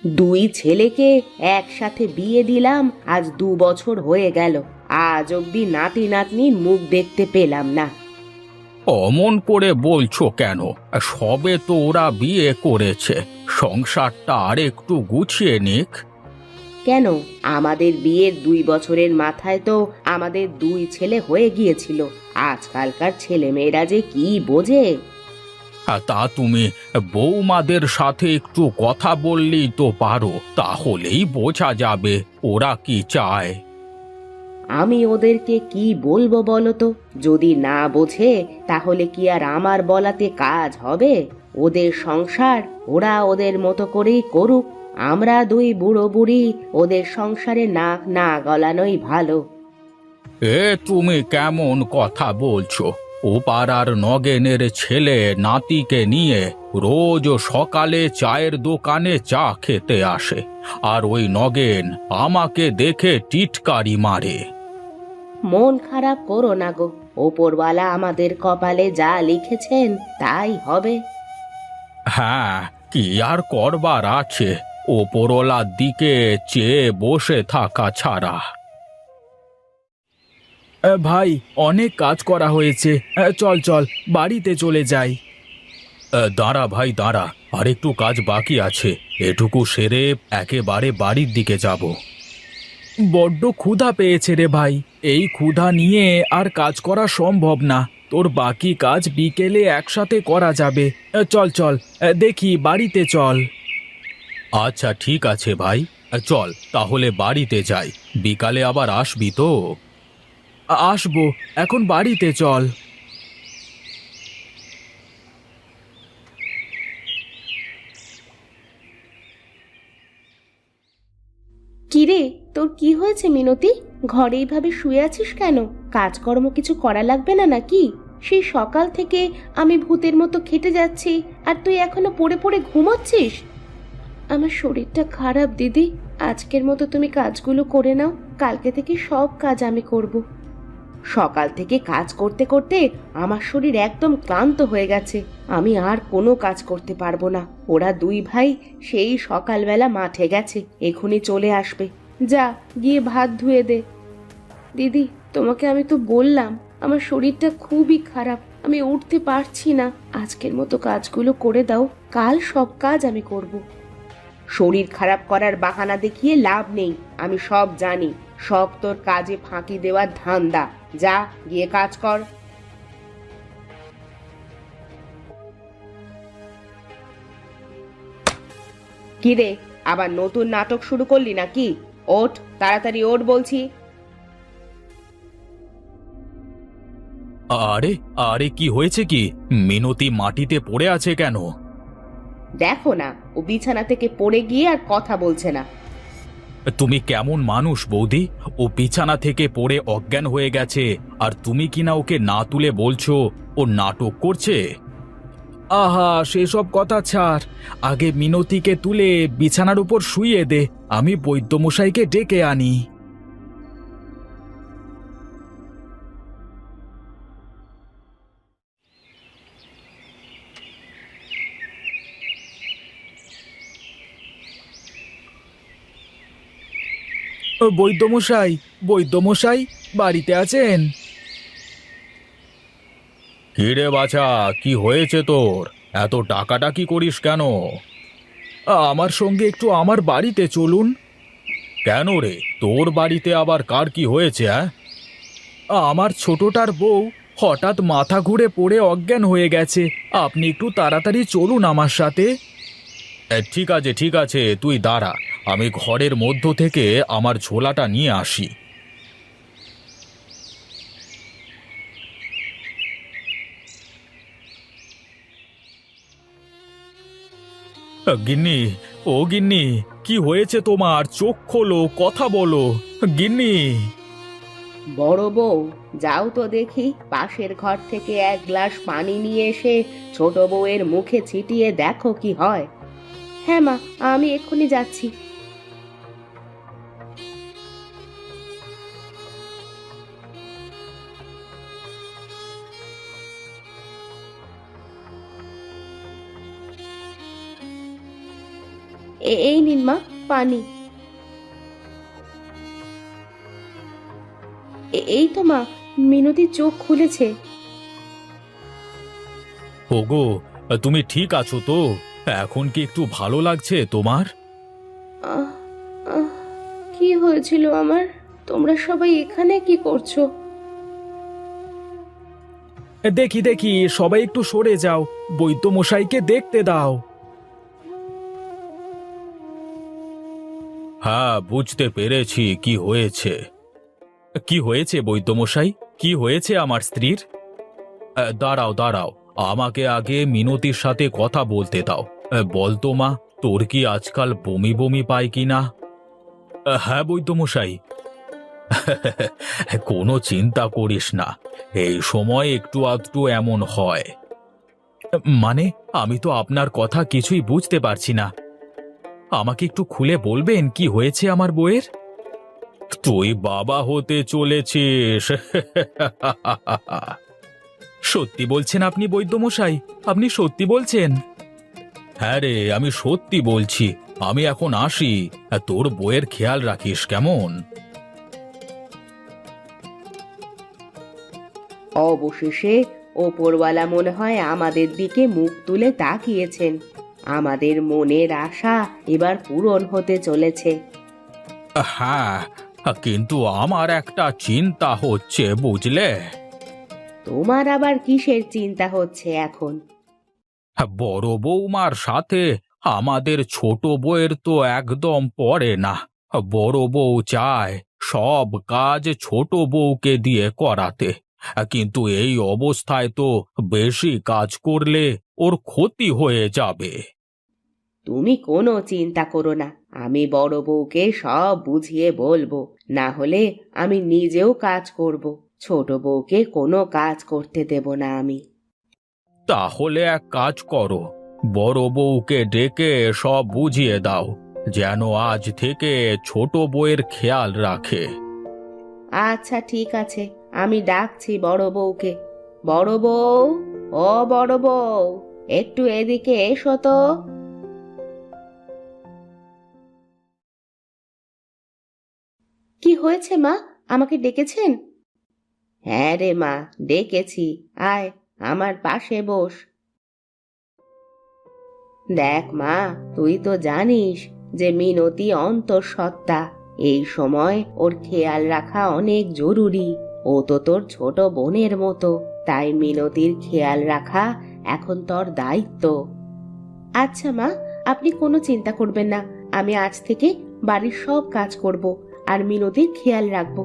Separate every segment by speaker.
Speaker 1: দুই ছেলেকে একসাথে বিয়ে দিলাম, আজ 2 বছর হয়ে গেল। আজ অব্দি নাতি নাতনির মুখ দেখতে পেলাম না।
Speaker 2: অমন করে বলছো কেন? সবে তো ওরা বিয়ে করেছে, সংসারটা আর একটু গুছিয়ে নিক।
Speaker 1: কেন? আমাদের বিয়ের 2 বছরের মাথায় তো আমাদের 2 ছেলে হয়ে গিয়েছিল। আজকালকার ছেলেমেয়েরা যে কি বোঝে!
Speaker 2: তা তুমি বৌমাদের সাথে একটু কথা বললেই তো পারো, তাহলেই বোঝা যাবে ওরা কি চায়।
Speaker 1: আমি ওদেরকে কি বলবো বলো তো? যদি না বোঝে তাহলে কি আর আমার বলাতে কাজ হবে? ওদের সংসার ওরা ওদের মতো করেই করুক। আমরা দুই বুড়ো বুড়ি ওদের সংসারে নাক না গলানোই ভালো।
Speaker 2: এ তুমি কেমন কথা বলছো? ও পাড়ার নগেনের ছেলে নাতিকে নিয়ে রোজ সকালে চায়ের দোকানে চা খেতে আসে, আর ওই নগেন আমাকে দেখে টিটকারি মারে।
Speaker 1: মন খারাপ করো না গো, ওপরওয়ালা আমাদের কপালে যা লিখেছেন তাই হবে।
Speaker 2: হ্যাঁ, কি আর করবার আছে, ওপরওয়ালার দিকে চেয়ে বসে থাকা ছাড়া। ভাই, অনেক কাজ করা হয়েছে, চল চল বাড়িতে চলে যাই। দাঁড়া ভাই দাঁড়া, আর একটু কাজ বাকি আছে, এটুকু সেরে একেবারে বাড়ির দিকে যাব। বড্ড ক্ষুধা পেয়েছে রে ভাই, এই ক্ষুধা নিয়ে আর কাজ করা সম্ভব না। তোর বাকি কাজ বিকেলে একসাথে করা যাবে। চল চল, দেখি বাড়িতে চল। আচ্ছা ঠিক আছে ভাই, চল তাহলে বাড়িতে যাই। বিকালে আবার আসবি তো? আসবো, এখন বাড়িতে চল।
Speaker 1: কিরে, তোর কি হয়েছে মিনতি? ঘরে এইভাবে শুয়ে আছিস কেন? কাজকর্ম কিছু করা লাগবে না নাকি? সেই সকাল থেকে আমি ভূতের মতো খেটে যাচ্ছি, আর তুই এখনো পড়ে পড়ে ঘুমাচ্ছিস? আমার শরীরটা খারাপ দিদি। আজকের মতো তুমি কাজগুলো করে নাও, কালকে থেকে সব কাজ আমি করব। সকাল থেকে কাজ করতে করতে আমার শরীর একদম ক্লান্ত হয়ে গেছে। আমি আর কোনো কাজ করতে পারবো না। ওরা দুই ভাই সেই সকালবেলা মাঠে গেছে, এখনই চলে আসবে। যা, গিয়ে ভাত ধুয়ে দে। দিদি, তোমাকে আমি তো বললাম আমার শরীরটা খুবই খারাপ, আমি উঠতে পারছি না। আজকের মতো কাজগুলো করে দাও, কাল সব কাজ আমি করব। শরীর খারাপ করার বাহানা দেখিয়ে লাভ নেই, আমি সব জানি। সব তোর কাজে ফাঁকি দেওয়ার ধান্দা। যা, গিয়ে কাজ কর। কি রে, আবার নতুন নাটক শুরু করলি নাকি? ওঠ, তাড়াতাড়ি ওঠ বলছি।
Speaker 2: আরে আরে, কি হয়েছে কি? মিনতি মাটিতে পড়ে আছে কেন?
Speaker 1: দেখো না, ও বিছানা থেকে পড়ে গিয়ে আর কথা বলছে না।
Speaker 2: তুমি কেমন মানুষ বৌদি? ও বিছানা থেকে পড়ে অজ্ঞান হয়ে গেছে, আর তুমি কিনা ওকে না তুলে বলছো ও নাটক করছে? আহা, সেসব কথা ছাড়, আগে মিনতিকে তুলে বিছানার উপর শুইয়ে দে, আমি বৈদ্যমশাইকে ডেকে আনি। বৈদ্যমশাই, বৈদ্যমশাই, বাড়িতে আছেন? কিরে বাছা, কি হয়েছে তোর? এত ডাকাডাকি করিস কেন? আমার সঙ্গে একটু আমার বাড়িতে চলুন। কেন রে, তোর বাড়িতে আবার কার কি হয়েছে? আমার ছোটটার বউ হঠাৎ মাথা ঘুরে পড়ে অজ্ঞান হয়ে গেছে, আপনি একটু তাড়াতাড়ি চলুন আমার সাথে। ঠিক আছে ঠিক আছে, তুই দাঁড়া, আমি ঘরের মধ্য থেকে আমার ঝোলাটা নিয়ে আসি। গিন্নি, ও গিন্নি, কি হয়েছে তোমার? চোখ খোলো, কথা বলো গিন্নি।
Speaker 1: বড় বউ, যাও তো দেখি, পাশের ঘর থেকে এক গ্লাস পানি নিয়ে এসে ছোট বউয়ের মুখে ছিটিয়ে দেখো কি হয়। হ্যাঁ মা, আমি এক্ষুনি যাচ্ছি। এই নিন মা পানি। এই তো মা, মিনতির চোখ খুলেছে।
Speaker 2: ওগো, তুমি ঠিক আছো তো? এখন কি একটু ভালো লাগছে তোমার?
Speaker 1: আহ, আহ, কি হয়েছিল আমার? তোমরা সবাই এখানে কি করছো?
Speaker 2: দেখি দেখি, সবাই একটু সরে যাও, বৈদ্যমশাইকে দেখতে দাও। হ্যাঁ, বুঝতে পেরেছি কি হয়েছে। কি হয়েছে বৈদ্যমশাই? কি হয়েছে আমার স্ত্রীর? দাঁড়াও দাঁড়াও, আমাকে আগে মিনতির সাথে কথা বলতে দাও। বলতো মা, তোর কি আজকাল বমি বমি পায় কিনা? হ্যাঁ বৈদ্যমশাই। কোনো চিন্তা করিস না, এই সময় একটু আধটু এমন হয়। মানে, আমি তো আপনার কথা কিছুই বুঝতে পারছি না। আমাকে একটু খুলে বলবেন কি হয়েছে আমার বউয়ের? তুই বাবা হতে চলেছিস। সত্যি বলছেন আপনি বৈদ্যমশাই? আপনি সত্যি বলছেন? হ্যাঁ রে, আমি সত্যি বলছি। আমি এখন আসি, আর তোর বউয়ের খেয়াল রাখিস কেমন?
Speaker 1: অবশেষে ওপরওয়ালা মনে হয় আমাদের দিকে মুখ তুলে তাকিয়েছেন। আমাদের মনের আশা এবার পূরণ হতে চলেছে।
Speaker 2: হ্যাঁ, কিন্তু আমার একটা চিন্তা হচ্ছে বুঝলে।
Speaker 1: তোমার আবার কিসের চিন্তা হচ্ছে এখন?
Speaker 2: বড় বৌমার সাথে আমাদের ছোট বউয়ের তো একদম পড়ে না। বড় বউ চায় সব কাজ ছোট বউকে দিয়ে করাতে, কিন্তু এই অবস্থায় তো বেশি কাজ করলে ওর ক্ষতি হয়ে যাবে।
Speaker 1: তুমি কোনো চিন্তা করো না, আমি বড় বউকে সব বুঝিয়ে বলবো। না হলে আমি নিজেও কাজ করব। ছোট বউকে কোনো কাজ করতে দেব না আমি।
Speaker 2: তাহলে এক কাজ করো, বড় বউকে ডেকে সব বুঝিয়ে দাও, যেন আজ থেকে ছোট বউয়ের খেয়াল রাখে।
Speaker 1: আচ্ছা ঠিক আছে, আমি ডাকছি বড় বউকে। বড় বউ, ও বড় বউ, একটু এদিকে এসো তো। কি হয়েছে মা, আমাকে ডেকেছেন? হ্যাঁ রে মা, ডেকেছি। আয়, আমার পাশে বস। দেখ মা, তুই তো জানিস যে মিনতি অন্তঃসত্ত্বা। এই সময় ওর খেয়াল রাখা অনেক জরুরি। ও তো তোর ছোট বোনের মতো, তাই মিনতির খেয়াল রাখা এখন তোর দায়িত্ব। আচ্ছা মা, আপনি কোনো চিন্তা করবেন না। আমি আজ থেকে বাড়ির সব কাজ করব আর মিনতির খেয়াল রাখবো।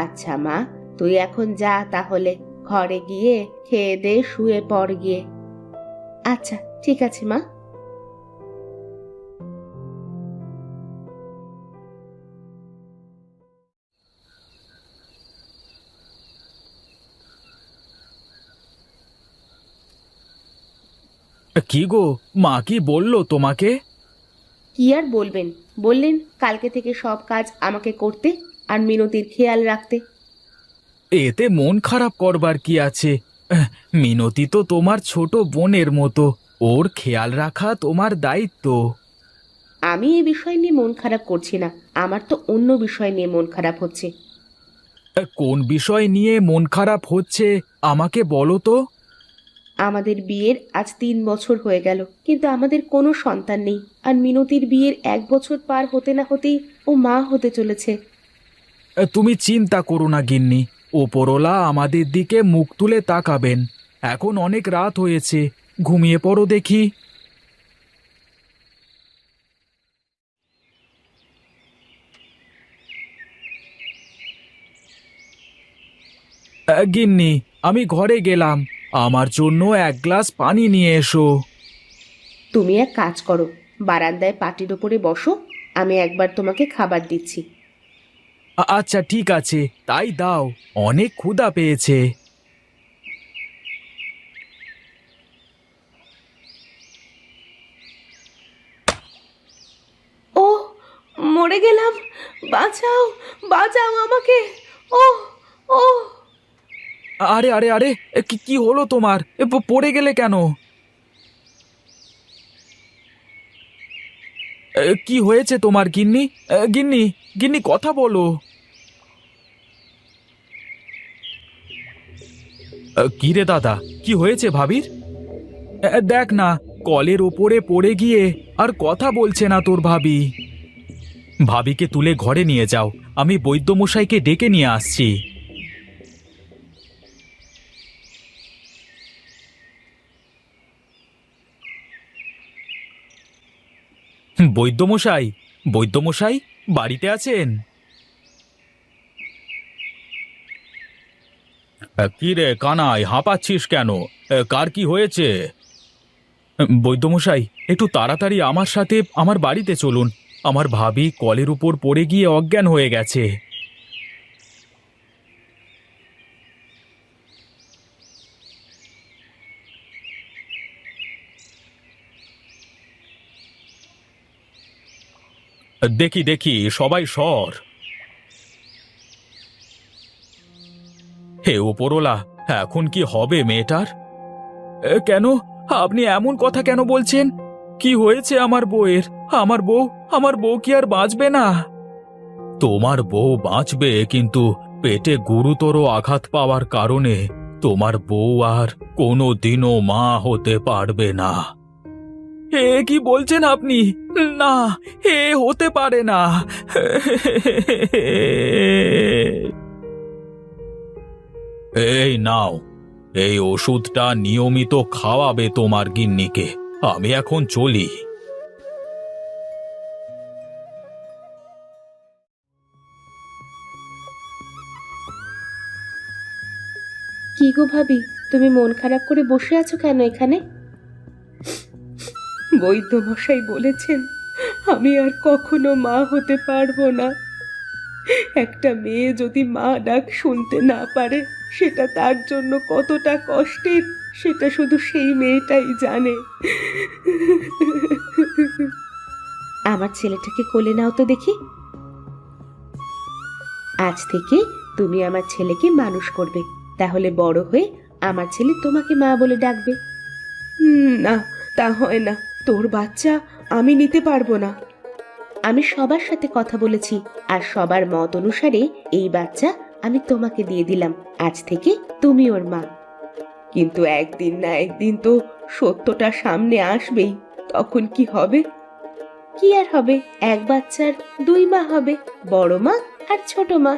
Speaker 1: আচ্ছা মা, তুই এখন যা তাহলে, ঘরে গিয়ে খেয়ে দে শুয়ে পড় গিয়ে। আচ্ছা ঠিক আছে মা।
Speaker 2: কি গো, মা কি বললো তোমাকে?
Speaker 1: কি আর বলবেন, বললেন কালকে থেকে সব কাজ আমাকে করতে আর মিনতির খেয়াল রাখতে।
Speaker 2: এতে মন খারাপ করবার কি আছে? মিনতি তো তোমার ছোট বোনের মতো, ওর খেয়াল রাখা তোমার দায়িত্ব।
Speaker 1: আমি এই বিষয় নিয়ে মন খারাপ করছি না, আমার তো অন্য বিষয় নিয়ে মন খারাপ হচ্ছে।
Speaker 2: কোন বিষয় নিয়ে মন খারাপ হচ্ছে আমাকে বলো তো।
Speaker 1: আমাদের বিয়ের আজ 3 বছর হয়ে গেল, কিন্তু আমাদের কোনো সন্তান নেই। আর মিনতির বিয়ের 1 বছর পার হতে না হতেই ও মা হতে চলেছে।
Speaker 2: তুমি চিন্তা করো না গিন্নি, ওপরওয়ালা আমাদের দিকে মুখ তুলে তাকাবেন। এখন অনেক রাত হয়েছে, ঘুমিয়ে পড়ো দেখি। গিন্নি, আমি ঘরে গেলাম, আমার জন্য এক গ্লাস পানি নিয়ে এসো।
Speaker 1: তুমি এক কাজ করো, বারান্দায় পাটির ওপরে বসো, আমি একবার তোমাকে খাবার দিচ্ছি।
Speaker 2: আচ্ছা ঠিক আছে, তাই দাও, অনেক ক্ষুধা পেয়েছে।
Speaker 1: ও, মরে গেলাম, বাঁচাও, বাঁচাও আমাকে। ও, ও।
Speaker 2: আরে আরে আরে, কি কি হলো তোমার? পড়ে গেলে কেন? কি হয়েছে তোমার গিন্নি? গিন্নি, গিন্নি কথা বলো। কি রে দাদা, কি হয়েছে ভাবির? দেখ না, কলের ওপরে পড়ে গিয়ে আর কথা বলছে না তোর ভাবি। ভাবিকে তুলে ঘরে নিয়ে যাও, আমি বৈদ্যমশাইকে ডেকে নিয়ে আসছি। বৈদ্যমশাই, বৈদ্যমশাই, বাড়িতে আছেন? কি রে কানাই, হাঁপাচ্ছিস কেন? কার কি হয়েছে? বৈদ্যমশাই, একটু তাড়াতাড়ি আমার সাথে আমার বাড়িতে চলুন। আমার ভাবি কলের উপর পড়ে গিয়ে অজ্ঞান হয়ে গেছে। দেখি দেখি, সবাই সর। হে ওপরওয়ালা, এখন কি হবে মেয়েটার? কেন? আপনি এমন কথা কেন বলছেন? কি হয়েছে আমার বউয়ের? আমার বউ কি আর বাঁচবে না? তোমার বউ বাঁচবে, কিন্তু পেটে গুরুতর আঘাত পাওয়ার কারণে তোমার বউ আর কোনো দিনও মা হতে পারবে না। এ কি বলছেন আপনি? না, এ হতে পারে না। এই নাও, এই ওষুধটা নিয়মিত খাওয়াবে তোমার গিন্নিকে। আমি এখন চলি।
Speaker 1: কি গো ভাবি, তুমি মন খারাপ করে বসে আছো কেন এখানে? বৈদ্য মশাই বলেছেন আমি আর কখনো মা হতে পারবো না। একটা মেয়ে যদি মা ডাক শুনতে না পারে, সেটা তার জন্য কতটা কষ্টের সেটা শুধু সেই মেয়েটাই জানে। আমার ছেলেটাকে কোলে নাও তো দেখি। আজ থেকে তুমি আমার ছেলেকে মানুষ করবে, তাহলে বড় হয়ে আমার ছেলে তোমাকে মা বলে ডাকবে। না, তা হয় না। তোর বাচ্চা আমি নিতে পারবো না। আমি সবার সাথে কথা বলেছি, আর সবার মত অনুসারে এই বাচ্চা আমি তোমাকে দিয়ে দিলাম। আজ থেকে তুমি ওর মা। কিন্তু একদিন না একদিন তো সত্যটা সামনে আসবেই। তখন কি হবে? কি আর হবে, এক বাচ্চার দুই মা হবে, বড় মা আর ছোট মা।